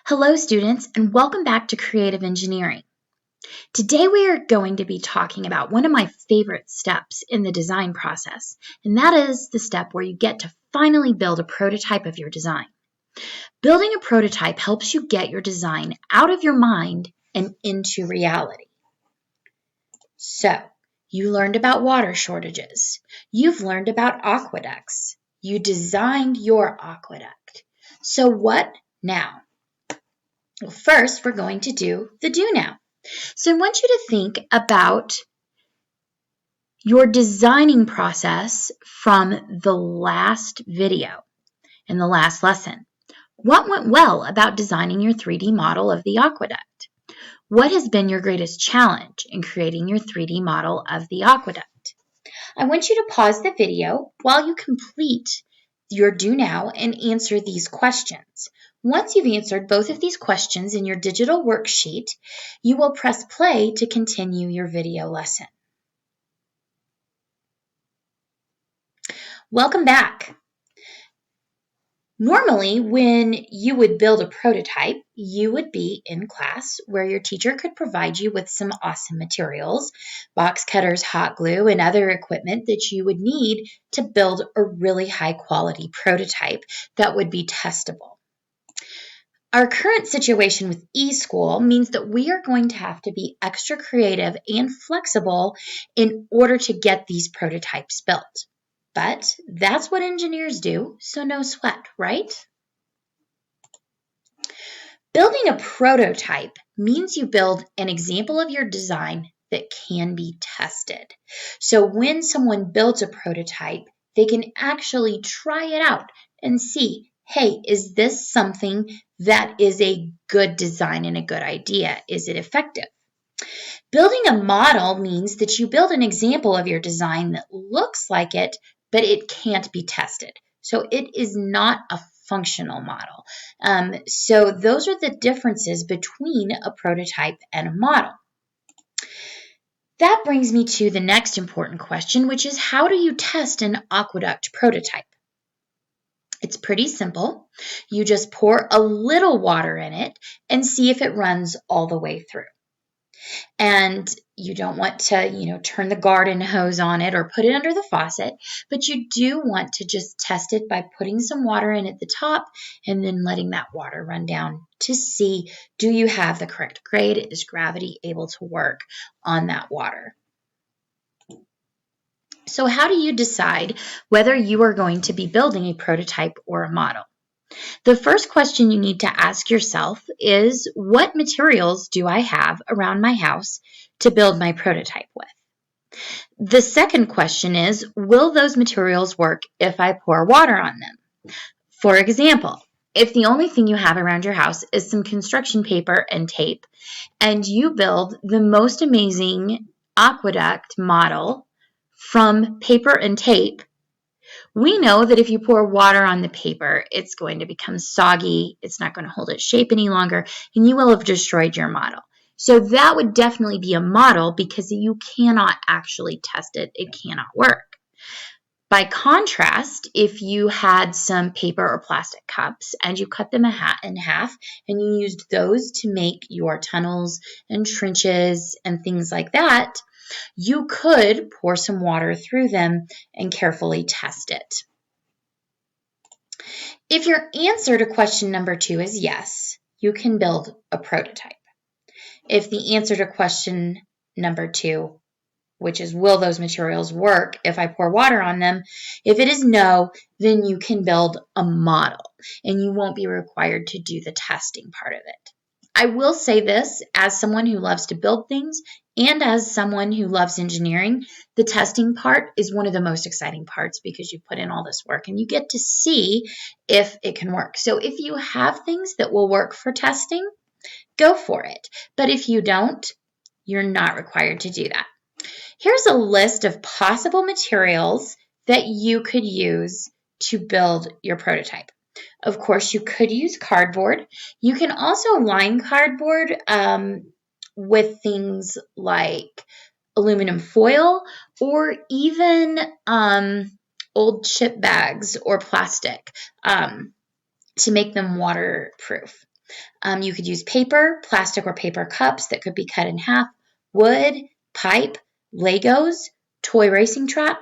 Hello students and welcome back to Creative Engineering. Today we are going to be talking about one of my favorite steps in the design process, and that is the step where you get to finally build a prototype of your design. Building a prototype helps you get your design out of your mind and into reality. So, you learned about water shortages. You've learned about aqueducts. You designed your aqueduct. So what now? Well, first, we're going to do the do now. So I want you to think about your designing process from the last video in the last lesson. What went well about designing your 3D model of the aqueduct? What has been your greatest challenge in creating your 3D model of the aqueduct? I want you to pause the video while you complete your do now and answer these questions. Once you've answered both of these questions in your digital worksheet, you will press play to continue your video lesson. Welcome back. Normally, when you would build a prototype, you would be in class where your teacher could provide you with some awesome materials, box cutters, hot glue, and other equipment that you would need to build a really high quality prototype that would be testable. Our current situation with eSchool means that we are going to have to be extra creative and flexible in order to get these prototypes built. But that's what engineers do, so no sweat, right? Building a prototype means you build an example of your design that can be tested. So when someone builds a prototype, they can actually try it out and see, hey, is this something that is a good design and a good idea? Is it effective? Building a model means that you build an example of your design that looks like it, but it can't be tested. So it is not a functional model. So those are the differences between a prototype and a model. That brings me to the next important question, which is how do you test an aqueduct prototype? It's pretty simple. You just pour a little water in it and see if it runs all the way through. And you don't want to, turn the garden hose on it or put it under the faucet, but you do want to just test it by putting some water in at the top and then letting that water run down to see, do you have the correct grade? Is gravity able to work on that water? So how do you decide whether you are going to be building a prototype or a model? The first question you need to ask yourself is, what materials do I have around my house to build my prototype with? The second question is, will those materials work if I pour water on them? For example, if the only thing you have around your house is some construction paper and tape, and you build the most amazing aqueduct model from paper and tape, we know that if you pour water on the paper, it's going to become soggy, it's not going to hold its shape any longer, and you will have destroyed your model. So that would definitely be a model because you cannot actually test it. It cannot work. By contrast, if you had some paper or plastic cups and you cut them in half and you used those to make your tunnels and trenches and things like that, you could pour some water through them and carefully test it. If your answer to question number 2 is yes, you can build a prototype. If the answer to question number 2, which is will those materials work if I pour water on them, if it is no, then you can build a model and you won't be required to do the testing part of it. I will say this, as someone who loves to build things and as someone who loves engineering, the testing part is one of the most exciting parts because you put in all this work and you get to see if it can work. So if you have things that will work for testing, go for it. But if you don't, you're not required to do that. Here's a list of possible materials that you could use to build your prototype. Of course, you could use cardboard. You can also line cardboard with things like aluminum foil or even old chip bags or plastic to make them waterproof. You could use paper, plastic or paper cups that could be cut in half, wood, pipe, Legos, toy racing trap,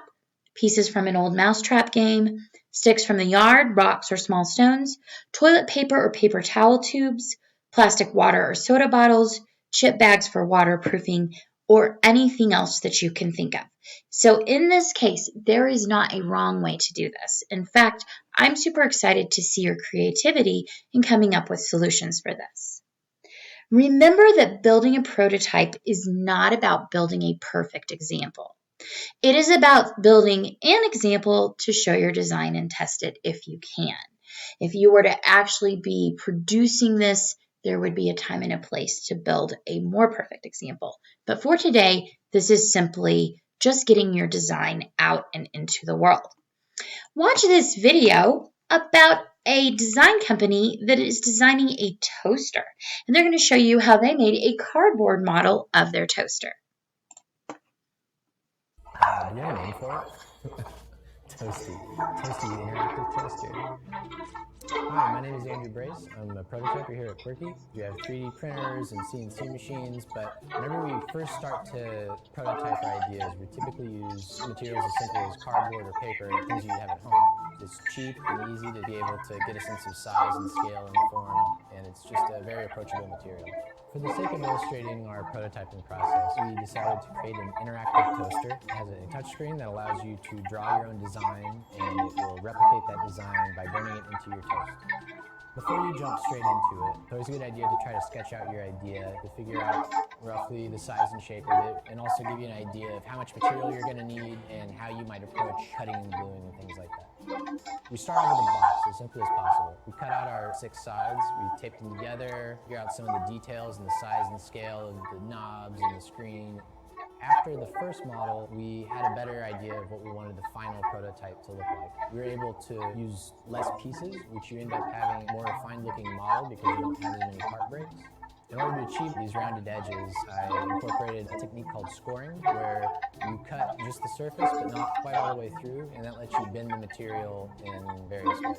pieces from an old mousetrap game, sticks from the yard, rocks or small stones, toilet paper or paper towel tubes, plastic water or soda bottles, chip bags for waterproofing, or anything else that you can think of. So in this case, there is not a wrong way to do this. In fact, I'm super excited to see your creativity in coming up with solutions for this. Remember that building a prototype is not about building a perfect example. It is about building an example to show your design and test it if you can. If you were to actually be producing this, there would be a time and a place to build a more perfect example. But for today, this is simply just getting your design out and into the world. Watch this video about a design company that is designing a toaster, and they're going to show you how they made a cardboard model of their toaster. Do you have a name for it? Toasty interactive toaster. Hi, my name is Andrew Brace. I'm a prototyper here at Quirky. We have 3D printers and CNC machines, but whenever we first start to prototype our ideas, we typically use materials as simple as cardboard or paper, things you have at home. It's cheap and easy to be able to get a sense of size and scale and form, and it's just a very approachable material. For the sake of illustrating our prototyping process, we decided to create an interactive toaster. It has a touchscreen that allows you to draw your own design, and it will replicate that design by burning it into your toast. Before you jump straight into it, it's always a good idea to try to sketch out your idea, to figure out roughly the size and shape of it, and also give you an idea of how much material you're going to need and how you might approach cutting and gluing and things like that. We start out with a box as simply as possible. We cut out our 6 sides, we taped them together, figure out some of the details and the size and scale of the knobs and the screen. After the first model, we had a better idea of what we wanted the final prototype to look like. We were able to use less pieces, which you end up having a more refined looking model because you don't have as many part breaks. In order to achieve these rounded edges, I incorporated a technique called scoring, where you cut just the surface but not quite all the way through, and that lets you bend the material in various ways.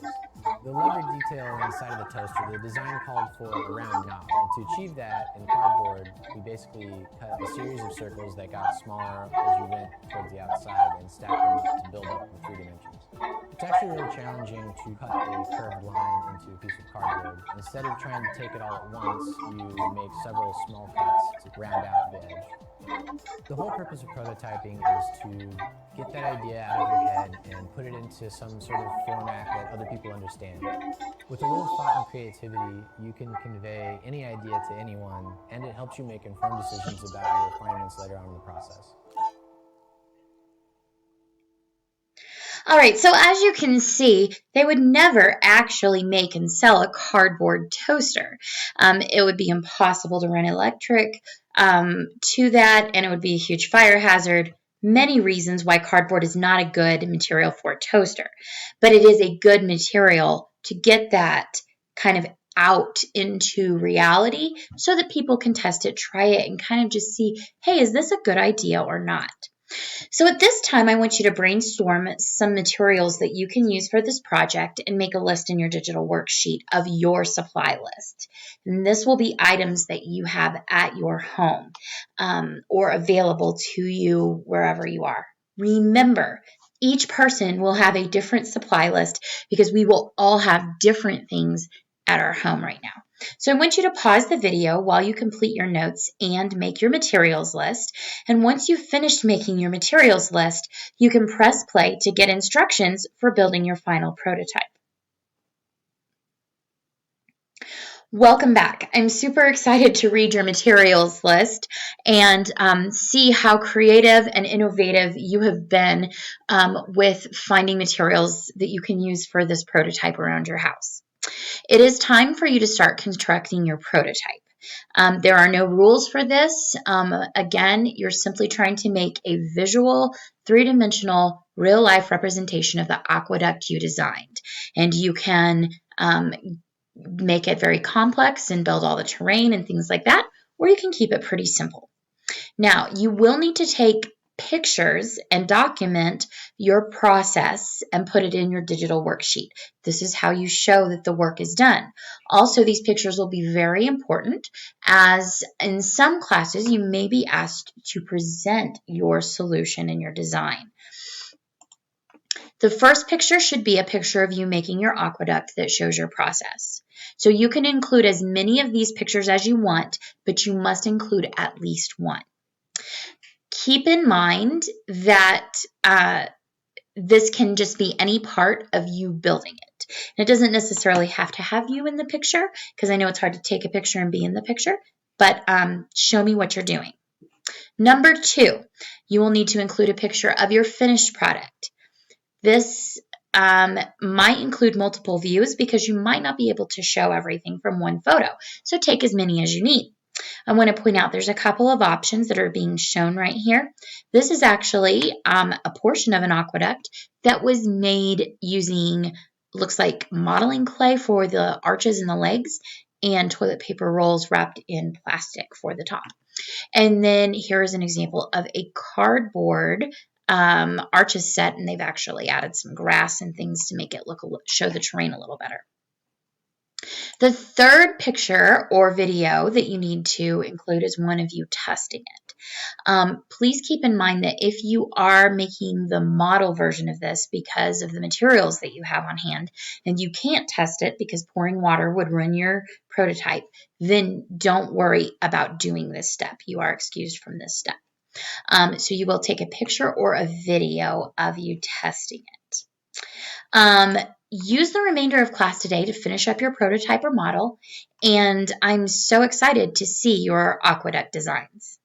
The lever detail inside of the toaster, the design called for a round knob, and to achieve that in cardboard, we basically cut a series of circles that got smaller as you went towards the outside and stacked them up to build up in 3 dimensions. It's actually really challenging to cut a curved line into a piece of cardboard. Instead of trying to take it all at once, you make several small cuts to round out the edge. The whole purpose of prototyping is to get that idea out of your head and put it into some sort of format that other people understand. With a little thought and creativity, you can convey any idea to anyone, and it helps you make informed decisions about your refinements later on in the process. All right, so as you can see, they would never actually make and sell a cardboard toaster. It would be impossible to run electric to that, and it would be a huge fire hazard. Many reasons why cardboard is not a good material for a toaster, but it is a good material to get that kind of out into reality so that people can test it, try it, and kind of just see, hey, is this a good idea or not? So at this time, I want you to brainstorm some materials that you can use for this project and make a list in your digital worksheet of your supply list. And this will be items that you have at your home or available to you wherever you are. Remember, each person will have a different supply list because we will all have different things at our home right now. So I want you to pause the video while you complete your notes and make your materials list. And once you've finished making your materials list, you can press play to get instructions for building your final prototype. Welcome back. I'm super excited to read your materials list and see how creative and innovative you have been with finding materials that you can use for this prototype around your house. It is time for you to start constructing your prototype. There are no rules for this. Again, you're simply trying to make a visual, 3-dimensional, real-life representation of the aqueduct you designed. And you can make it very complex and build all the terrain and things like that, or you can keep it pretty simple. Now, you will need to take pictures and document your process and put it in your digital worksheet. This is how you show that the work is done. Also, these pictures will be very important, as in some classes you may be asked to present your solution and your design. The first picture should be a picture of you making your aqueduct that shows your process. So you can include as many of these pictures as you want, but you must include at least one. Keep in mind that this can just be any part of you building it. And it doesn't necessarily have to have you in the picture, because I know it's hard to take a picture and be in the picture, but show me what you're doing. Number 2, you will need to include a picture of your finished product. This might include multiple views because you might not be able to show everything from one photo, so take as many as you need. I want to point out there's a couple of options that are being shown right here. This is actually a portion of an aqueduct that was made using, looks like modeling clay for the arches and the legs, and toilet paper rolls wrapped in plastic for the top. And then here is an example of a cardboard arches set, and they've actually added some grass and things to make it show the terrain a little better. The third picture or video that you need to include is one of you testing it. Please keep in mind that if you are making the model version of this because of the materials that you have on hand and you can't test it because pouring water would ruin your prototype, then don't worry about doing this step. You are excused from this step. So you will take a picture or a video of you testing it. Use the remainder of class today to finish up your prototype or model, and I'm so excited to see your aqueduct designs.